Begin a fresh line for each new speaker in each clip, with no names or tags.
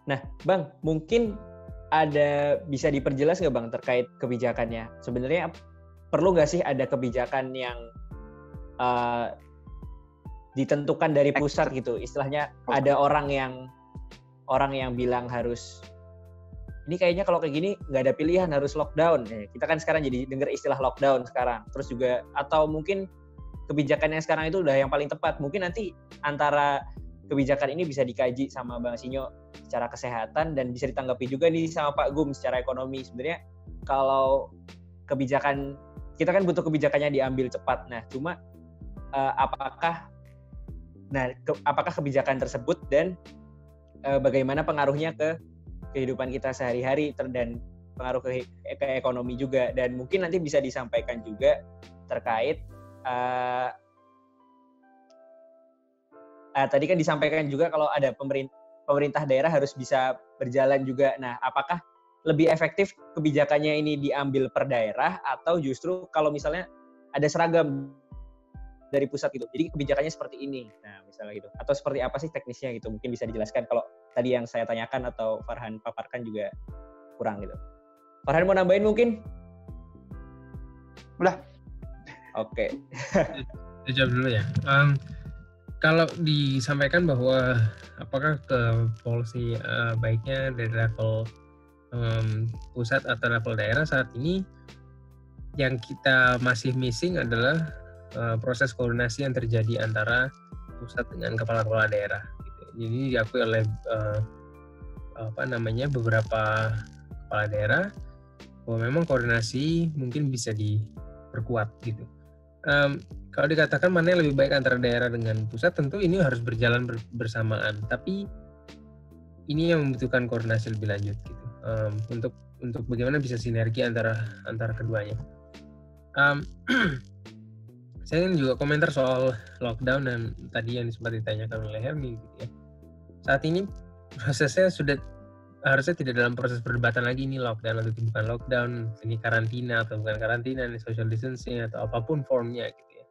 Nah, Bang, mungkin ada bisa diperjelas nggak Bang terkait kebijakannya? Sebenarnya perlu nggak sih ada kebijakan yang ditentukan dari pusat gitu? Istilahnya ada orang yang bilang harus ini kayaknya kalau kayak gini nggak ada pilihan harus lockdown. Kita kan sekarang jadi dengar istilah lockdown sekarang. Terus juga atau mungkin kebijakan yang sekarang itu udah yang paling tepat. Mungkin nanti antara kebijakan ini bisa dikaji sama Bang Sinyo secara kesehatan dan bisa ditanggapi juga nih sama Pak Gum secara ekonomi. Sebenarnya kalau kebijakan kita kan butuh kebijakannya diambil cepat. Nah, cuma apakah kebijakan tersebut dan bagaimana pengaruhnya ke kehidupan kita sehari-hari dan pengaruh ke ekonomi juga, dan mungkin nanti bisa disampaikan juga terkait tadi kan disampaikan juga kalau ada pemerintah daerah harus bisa berjalan juga. Nah, apakah lebih efektif kebijakannya ini diambil per daerah atau justru kalau misalnya ada seragam dari pusat gitu. Jadi kebijakannya seperti ini. Nah, misalnya gitu. Atau seperti apa sih teknisnya gitu? Mungkin bisa dijelaskan kalau tadi yang saya tanyakan atau Farhan paparkan juga kurang gitu. Farhan mau nambahin mungkin?
Udah.
Oke.
Saya jawab dulu ya. Kalau disampaikan bahwa apakah ke policy baiknya dari level pusat atau level daerah, saat ini yang kita masih missing adalah proses koordinasi yang terjadi antara pusat dengan kepala-kepala daerah. Gitu. Jadi diakui oleh beberapa kepala daerah bahwa memang koordinasi mungkin bisa diperkuat gitu. Kalau dikatakan mana yang lebih baik antara daerah dengan pusat, tentu ini harus berjalan bersamaan. Tapi ini yang membutuhkan koordinasi lebih lanjut gitu. Untuk bagaimana bisa sinergi antara keduanya. Saya ingin juga komentar soal lockdown dan tadi yang sempat ditanyakan oleh Hermi gitu ya. Saat ini prosesnya sudah harusnya tidak dalam proses perdebatan lagi, ini lockdown atau bukan lockdown, ini karantina atau bukan karantina, ini social distancing atau apapun formnya gitu ya.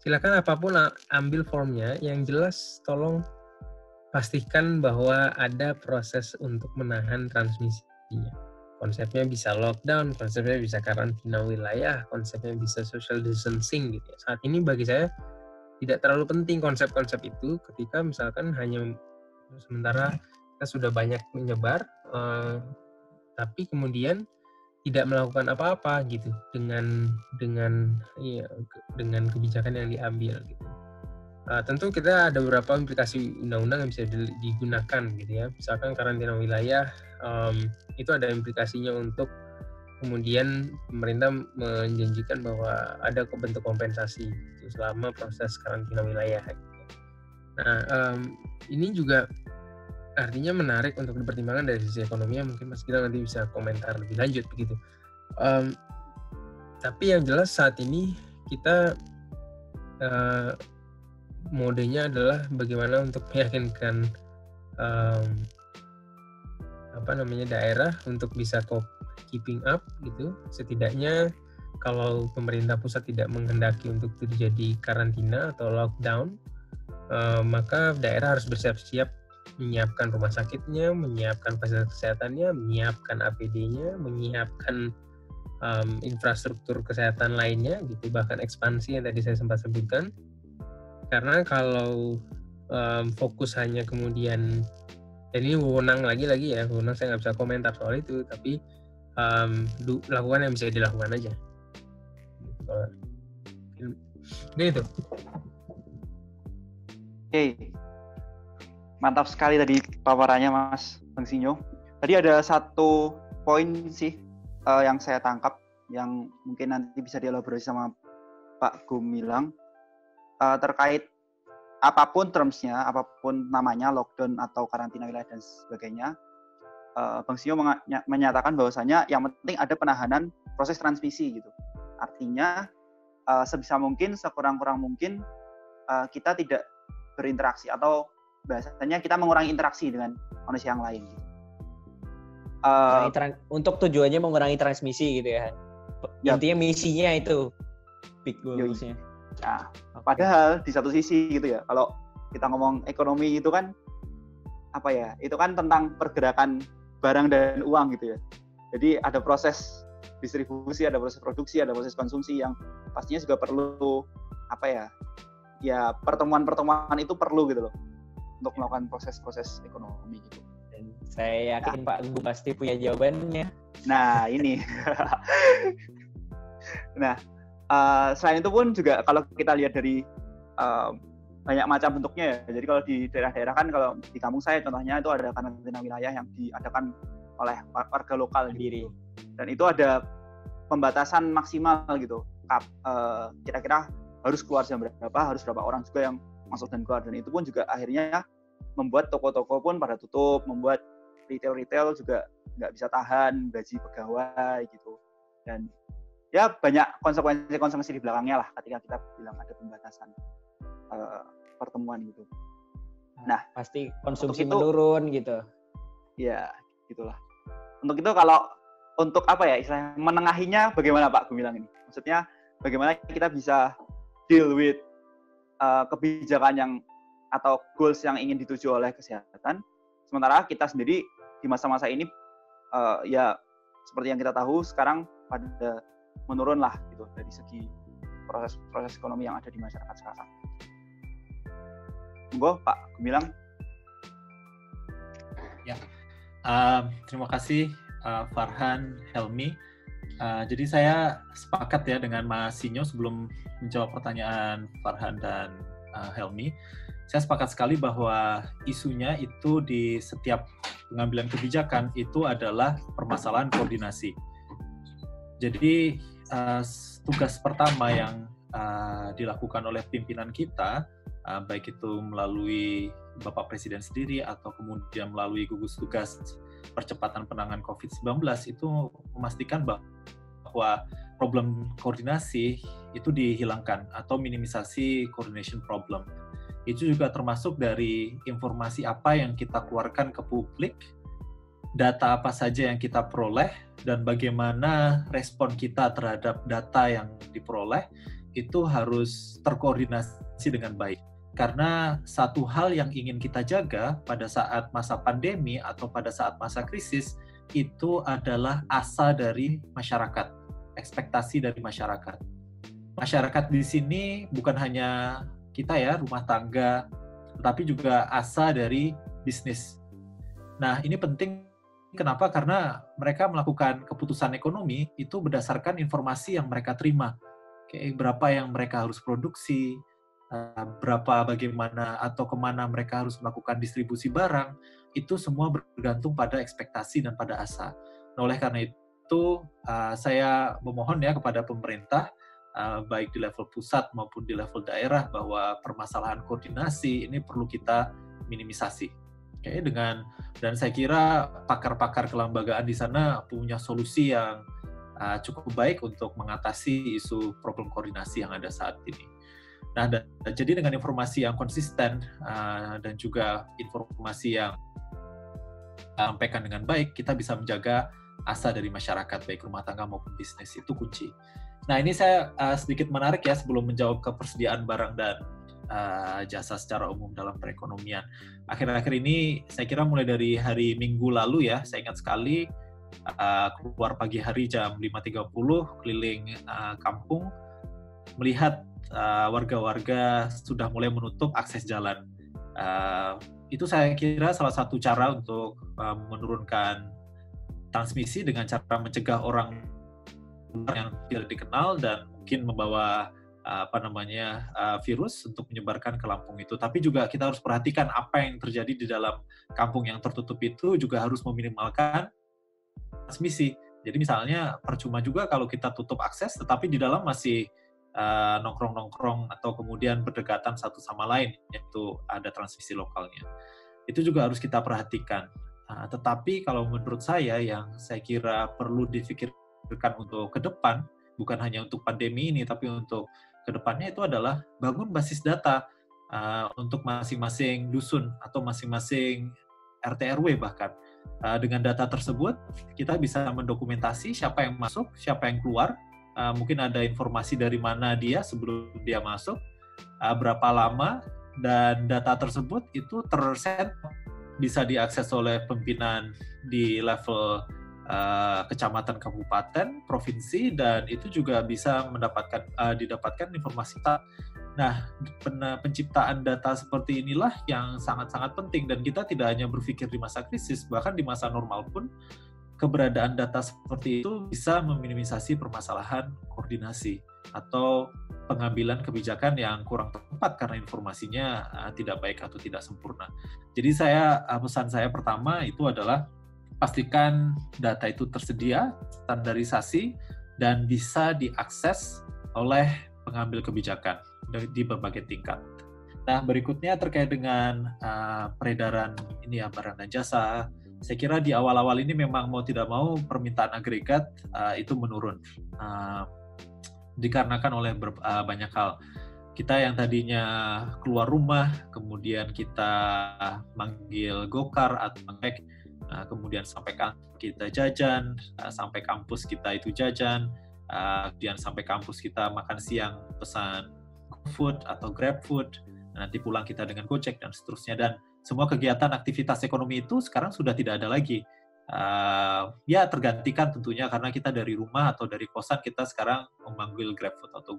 Silakan apapun ambil formnya, yang jelas tolong pastikan bahwa ada proses untuk menahan transmisinya. Konsepnya bisa lockdown, konsepnya bisa karantina wilayah, konsepnya bisa social distancing gitu ya. Saat ini bagi saya tidak terlalu penting konsep-konsep itu ketika misalkan hanya sementara kita sudah banyak menyebar, tapi kemudian tidak melakukan apa-apa gitu dengan kebijakan yang diambil gitu. Tentu kita ada beberapa implikasi undang-undang yang bisa digunakan gitu ya. Misalkan karantina wilayah, itu ada implikasinya untuk kemudian pemerintah menjanjikan bahwa ada bentuk kompensasi gitu, selama proses karantina wilayah. Gitu. Nah, ini juga artinya menarik untuk dipertimbangkan dari sisi ekonomi. Mungkin Mas Gilang nanti bisa komentar lebih lanjut begitu. Tapi yang jelas saat ini kita modenya adalah bagaimana untuk meyakinkan daerah untuk bisa keeping up gitu. Setidaknya kalau pemerintah pusat tidak menghendaki untuk terjadi karantina atau lockdown, maka daerah harus bersiap-siap menyiapkan rumah sakitnya, menyiapkan fasilitas kesehatannya, menyiapkan APD-nya, menyiapkan infrastruktur kesehatan lainnya gitu, bahkan ekspansi yang tadi saya sempat sebutkan. Karena kalau fokus hanya kemudian, dan ini wewenang lagi-lagi ya, wewenang saya nggak bisa komentar soal itu, tapi lakukan yang bisa dilakukan aja. Ini itu.
Oke, mantap sekali tadi paparannya Mas Bang Sinyo. Tadi ada satu poin sih yang saya tangkap, yang mungkin nanti bisa dielaborasi sama Pak Gumilang. Terkait apapun terms-nya, apapun namanya, lockdown atau karantina wilayah dan sebagainya, Bang Sinyo menyatakan bahwasanya yang penting ada penahanan proses transmisi gitu. Artinya sebisa mungkin, sekurang-kurang mungkin kita tidak berinteraksi, atau bahasanya kita mengurangi interaksi dengan manusia yang lain gitu.
Untuk tujuannya mengurangi transmisi gitu ya. Intinya misinya itu big goals-nya.
Nah, padahal di satu sisi gitu ya, kalau kita ngomong ekonomi itu kan apa ya? Itu kan tentang pergerakan barang dan uang gitu ya. Jadi ada proses distribusi, ada proses produksi, ada proses konsumsi yang pastinya juga perlu apa ya? Ya pertemuan-pertemuan itu perlu gitu loh untuk melakukan proses-proses ekonomi gitu.
Dan saya yakin Pak Gu pasti punya jawabannya.
Nah ini. Nah selain itu pun juga kalau kita lihat dari banyak macam bentuknya ya. Jadi kalau di daerah-daerah kan, kalau di kampung saya contohnya itu ada karantina wilayah yang diadakan oleh warga lokal
Sendiri.
Dan itu ada pembatasan maksimal gitu. Kira-kira harus keluar jam berapa, harus berapa orang juga yang masuk dan keluar. Dan itu pun juga akhirnya membuat toko-toko pun pada tutup, membuat retail juga nggak bisa tahan gaji pegawai gitu. Dan ya banyak konsekuensi di belakangnya lah ketika kita bilang ada pembatasan pertemuan gitu. Nah,
pasti konsumsi menurun gitu.
Ya, gitulah. Untuk itu kalau untuk apa ya istilahnya menengahinya bagaimana Pak Gumilang ini? Maksudnya bagaimana kita bisa deal with kebijakan yang atau goals yang ingin dituju oleh kesehatan, sementara kita sendiri di masa-masa ini ya seperti yang kita tahu sekarang pada menurun lah gitu dari segi proses ekonomi yang ada di masyarakat sekarang. Monggo Pak Gumilang.
Ya, terima kasih Farhan, Helmi. Jadi saya sepakat ya dengan Mas Sinyo sebelum menjawab pertanyaan Farhan dan Helmi. Saya sepakat sekali bahwa isunya itu di setiap pengambilan kebijakan itu adalah permasalahan koordinasi. Jadi tugas pertama yang dilakukan oleh pimpinan kita, baik itu melalui Bapak Presiden sendiri atau kemudian melalui gugus tugas percepatan penanganan COVID-19 itu memastikan bahwa problem koordinasi itu dihilangkan atau minimisasi coordination problem. Itu juga termasuk dari informasi apa yang kita keluarkan ke publik, data apa saja yang kita peroleh, dan bagaimana respon kita terhadap data yang diperoleh itu harus terkoordinasi dengan baik. Karena satu hal yang ingin kita jaga pada saat masa pandemi atau pada saat masa krisis itu adalah asa dari masyarakat, ekspektasi dari masyarakat. Masyarakat di sini bukan hanya kita ya, rumah tangga, tetapi juga asa dari bisnis. Nah, ini penting. Kenapa? Karena mereka melakukan keputusan ekonomi itu berdasarkan informasi yang mereka terima. Kayak berapa yang mereka harus produksi, berapa, bagaimana, atau kemana mereka harus melakukan distribusi barang, itu semua bergantung pada ekspektasi dan pada asa. Nah, oleh karena itu, saya memohon ya kepada pemerintah, baik di level pusat maupun di level daerah, bahwa permasalahan koordinasi ini perlu kita minimisasi. Oke, dan saya kira pakar-pakar kelembagaan di sana punya solusi yang cukup baik untuk mengatasi isu problem koordinasi yang ada saat ini. Nah, jadi dengan informasi yang konsisten dan juga informasi yang sampaikan dengan baik, kita bisa menjaga asa dari masyarakat, baik rumah tangga maupun bisnis, itu kunci. Nah, ini saya sedikit menarik ya sebelum menjawab kepersediaan barang dan jasa secara umum dalam perekonomian. Akhir-akhir ini, saya kira mulai dari hari Minggu lalu ya, saya ingat sekali keluar pagi hari jam 5.30, keliling kampung, melihat warga-warga sudah mulai menutup akses jalan. Itu saya kira salah satu cara untuk menurunkan transmisi dengan cara mencegah orang yang tidak dikenal dan mungkin membawa virus untuk menyebarkan ke Lampung itu. Tapi juga kita harus perhatikan apa yang terjadi di dalam kampung yang tertutup itu, juga harus meminimalkan transmisi. Jadi misalnya percuma juga kalau kita tutup akses, tetapi di dalam masih nongkrong-nongkrong atau kemudian berdekatan satu sama lain, yaitu ada transmisi lokalnya. Itu juga harus kita perhatikan. Tetapi kalau menurut saya yang saya kira perlu difikirkan untuk ke depan, bukan hanya untuk pandemi ini, tapi untuk ke depannya itu adalah bangun basis data untuk masing-masing dusun atau masing-masing RT RW bahkan. Dengan data tersebut, kita bisa mendokumentasi siapa yang masuk, siapa yang keluar, mungkin ada informasi dari mana dia sebelum dia masuk, berapa lama, dan data tersebut itu terset bisa diakses oleh pimpinan di level kecamatan, kabupaten, provinsi, dan itu juga bisa didapatkan informasi. Nah, penciptaan data seperti inilah yang sangat-sangat penting, dan kita tidak hanya berpikir di masa krisis, bahkan di masa normal pun keberadaan data seperti itu bisa meminimisasi permasalahan koordinasi atau pengambilan kebijakan yang kurang tepat karena informasinya tidak baik atau tidak sempurna. Jadi pesan saya pertama itu adalah pastikan data itu tersedia, standarisasi, dan bisa diakses oleh pengambil kebijakan di berbagai tingkat. Nah, berikutnya terkait dengan peredaran ini ya, barang dan jasa. Saya kira di awal-awal ini memang mau tidak mau permintaan agregat itu menurun. Dikarenakan oleh banyak hal. Kita yang tadinya keluar rumah, kemudian kita manggil Gokar atau Ngek, kemudian sampai kantor kita jajan, sampai kampus kita itu jajan, kemudian sampai kampus kita makan siang pesan GoFood atau GrabFood, nanti pulang kita dengan Gojek dan seterusnya, dan semua kegiatan aktivitas ekonomi itu sekarang sudah tidak ada lagi. Ya tergantikan tentunya karena kita dari rumah atau dari kosan kita sekarang memanggil GrabFood atau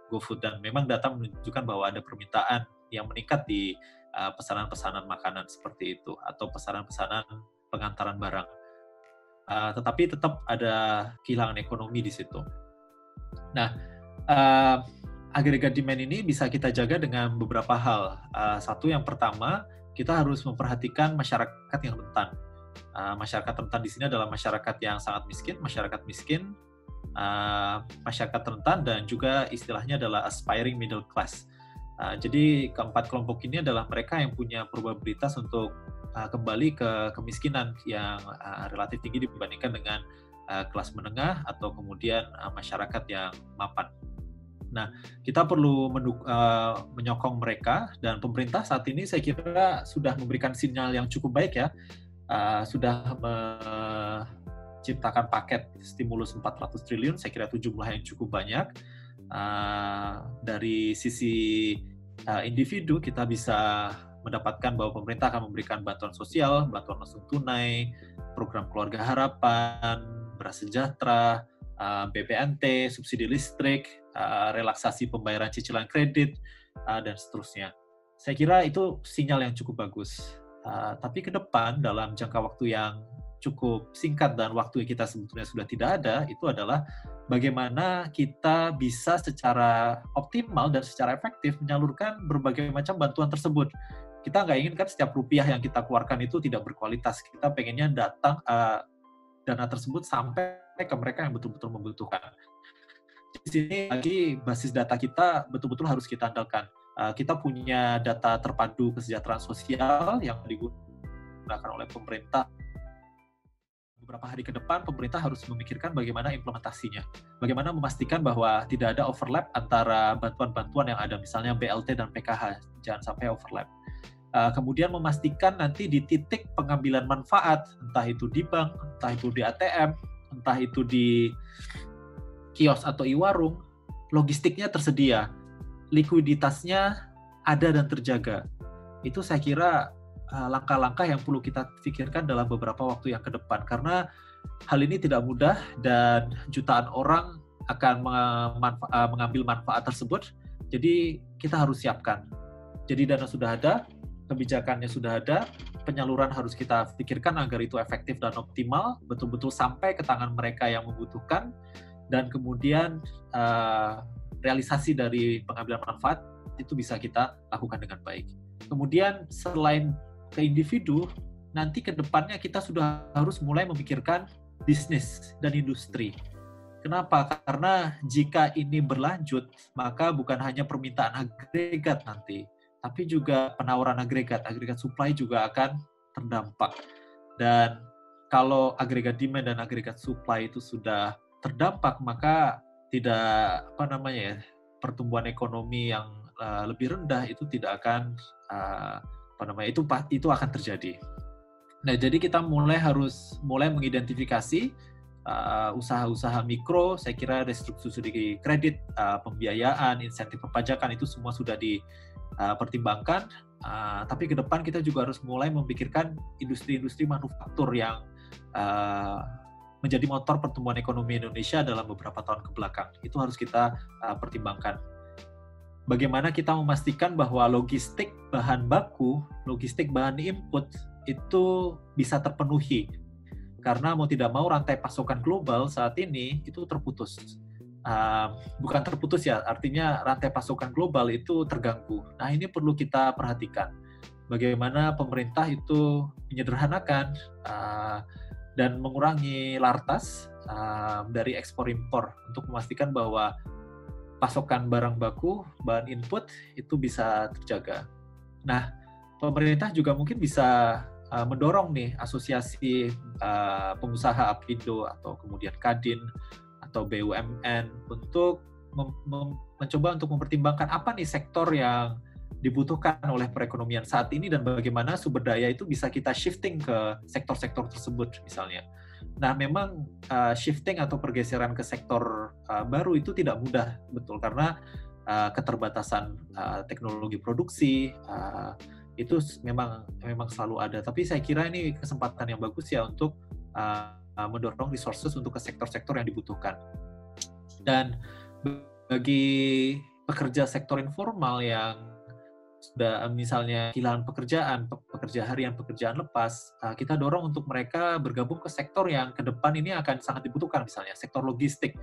GoFood, dan memang data menunjukkan bahwa ada permintaan yang meningkat di pesanan-pesanan makanan seperti itu atau pesanan-pesanan pengantaran barang. Tetapi tetap ada kehilangan ekonomi di situ. Nah, agregat demand ini bisa kita jaga dengan beberapa hal. Satu, yang pertama, kita harus memperhatikan masyarakat yang rentan. Masyarakat rentan di sini adalah masyarakat yang sangat miskin, masyarakat rentan, dan juga istilahnya adalah aspiring middle class. Jadi keempat kelompok ini adalah mereka yang punya probabilitas untuk kembali ke kemiskinan yang relatif tinggi dibandingkan dengan kelas menengah atau kemudian masyarakat yang mapan. Nah, kita perlu menyokong mereka, dan pemerintah saat ini saya kira sudah memberikan sinyal yang cukup baik ya, sudah menciptakan paket stimulus 400 triliun, saya kira itu jumlah yang cukup banyak. Dari sisi individu kita bisa mendapatkan bahwa pemerintah akan memberikan bantuan sosial, bantuan langsung tunai, program keluarga harapan, beras sejahtera, BPNT, subsidi listrik, relaksasi pembayaran cicilan kredit, dan seterusnya. Saya kira itu sinyal yang cukup bagus. Tapi ke depan dalam jangka waktu yang cukup singkat dan waktu yang kita sebetulnya sudah tidak ada, itu adalah bagaimana kita bisa secara optimal dan secara efektif menyalurkan berbagai macam bantuan tersebut. Kita nggak inginkan setiap rupiah yang kita keluarkan itu tidak berkualitas. Kita pengennya datang dana tersebut sampai ke mereka yang betul-betul membutuhkan. Di sini lagi basis data kita betul-betul harus kita andalkan. Kita punya data terpadu kesejahteraan sosial yang digunakan oleh pemerintah. Beberapa hari ke depan, pemerintah harus memikirkan bagaimana implementasinya. Bagaimana memastikan bahwa tidak ada overlap antara bantuan-bantuan yang ada, misalnya BLT dan PKH. Jangan sampai overlap. Kemudian memastikan nanti di titik pengambilan manfaat, entah itu di bank, entah itu di ATM, entah itu di kios atau e-warung, logistiknya tersedia, likuiditasnya ada dan terjaga. Itu saya kira langkah-langkah yang perlu kita pikirkan dalam beberapa waktu yang ke depan, karena hal ini tidak mudah dan jutaan orang akan mengambil manfaat tersebut. Jadi kita harus siapkan. Jadi dana sudah ada, kebijakannya sudah ada, penyaluran harus kita pikirkan agar itu efektif dan optimal, betul-betul sampai ke tangan mereka yang membutuhkan, dan kemudian realisasi dari pengambilan manfaat itu bisa kita lakukan dengan baik. Kemudian selain ke individu, nanti ke depannya kita sudah harus mulai memikirkan bisnis dan industri. Kenapa? Karena jika ini berlanjut, maka bukan hanya permintaan agregat nanti, tapi juga penawaran agregat supply juga akan terdampak. Dan kalau agregat demand dan agregat supply itu sudah terdampak, maka tidak pertumbuhan ekonomi yang lebih rendah itu tidak akan itu akan terjadi. Nah, jadi kita harus mulai mengidentifikasi usaha-usaha mikro. Saya kira restrukturasi kredit, pembiayaan, insentif perpajakan itu semua sudah dipertimbangkan. Tapi ke depan kita juga harus mulai memikirkan industri-industri manufaktur yang menjadi motor pertumbuhan ekonomi Indonesia dalam beberapa tahun ke belakang. Itu harus kita pertimbangkan. Bagaimana kita memastikan bahwa logistik bahan baku, logistik bahan input itu bisa terpenuhi. Karena mau tidak mau rantai pasokan global saat ini itu terputus. Bukan terputus ya, artinya rantai pasokan global itu terganggu. Nah, ini perlu kita perhatikan. Bagaimana pemerintah itu menyederhanakan dan mengurangi lartas dari ekspor impor untuk memastikan bahwa pasokan barang baku, bahan input itu bisa terjaga. Nah, pemerintah juga mungkin bisa mendorong nih asosiasi pengusaha APindo atau kemudian Kadin atau BUMN untuk mencoba untuk mempertimbangkan apa nih sektor yang dibutuhkan oleh perekonomian saat ini dan bagaimana sumber daya itu bisa kita shifting ke sektor-sektor tersebut misalnya. Nah, memang shifting atau pergeseran ke sektor baru itu tidak mudah, betul, karena keterbatasan teknologi produksi itu memang selalu ada. Tapi saya kira ini kesempatan yang bagus ya untuk mendorong resources untuk ke sektor-sektor yang dibutuhkan. Dan bagi pekerja sektor informal yang sudah misalnya kehilangan pekerja harian, pekerjaan lepas, kita dorong untuk mereka bergabung ke sektor yang ke depan ini akan sangat dibutuhkan, misalnya sektor logistik,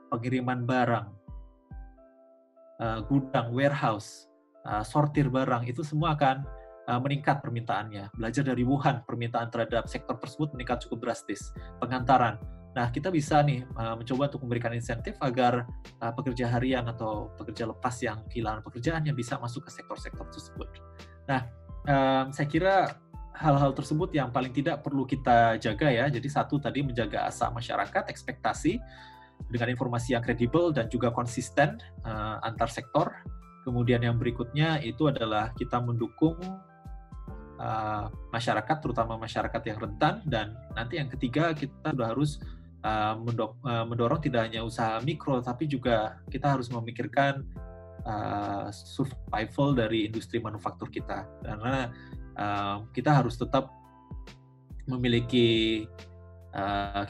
pengiriman barang, gudang, warehouse, sortir barang, itu semua akan meningkat permintaannya. Belajar dari Wuhan, permintaan terhadap sektor tersebut meningkat cukup drastis. Pengantaran. Nah, kita bisa nih mencoba untuk memberikan insentif agar pekerja harian atau pekerja lepas yang kehilangan pekerjaannya bisa masuk ke sektor-sektor tersebut. Nah, saya kira hal-hal tersebut yang paling tidak perlu kita jaga ya. Jadi satu tadi menjaga asa masyarakat, ekspektasi dengan informasi yang kredibel dan juga konsisten antar sektor. Kemudian yang berikutnya itu adalah kita mendukung masyarakat, terutama masyarakat yang rentan, dan nanti yang ketiga kita sudah harus mendorong tidak hanya usaha mikro, tapi juga kita harus memikirkan survival dari industri manufaktur kita, karena kita harus tetap memiliki,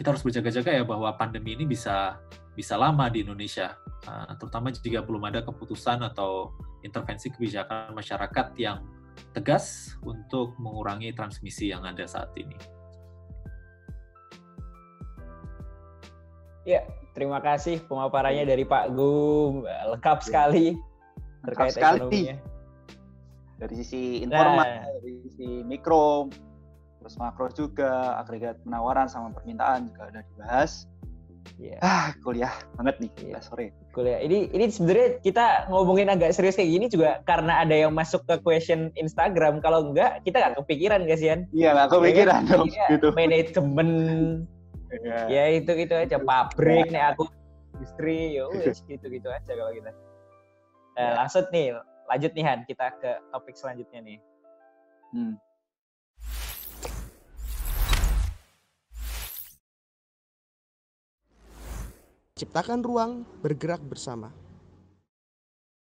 kita harus berjaga-jaga ya bahwa pandemi ini bisa lama di Indonesia, terutama jika belum ada keputusan atau intervensi kebijakan masyarakat yang tegas untuk mengurangi transmisi yang ada saat ini.
Ya, terima kasih pemaparannya dari Pak Gum, lengkap sekali terkait ekonominya.
Dari sisi informal, dari sisi mikro, terus makro juga, agregat penawaran sama permintaan juga ada dibahas.
Yeah.
Kuliah banget nih, sore.
Kuliah. Ini sebenarnya kita ngomongin agak serius kayak gini juga karena ada yang masuk ke question Instagram. Kalau enggak, kita nggak kepikiran, guys, Yan.
Iya, nggak kepikiran dong. Gitu.
Manajemen, ya itu aja. Pabrik, nih aku industri, ya gitu aja kalau kita. Lanjut nih Han, kita ke topik selanjutnya nih.
Ciptakan ruang bergerak bersama.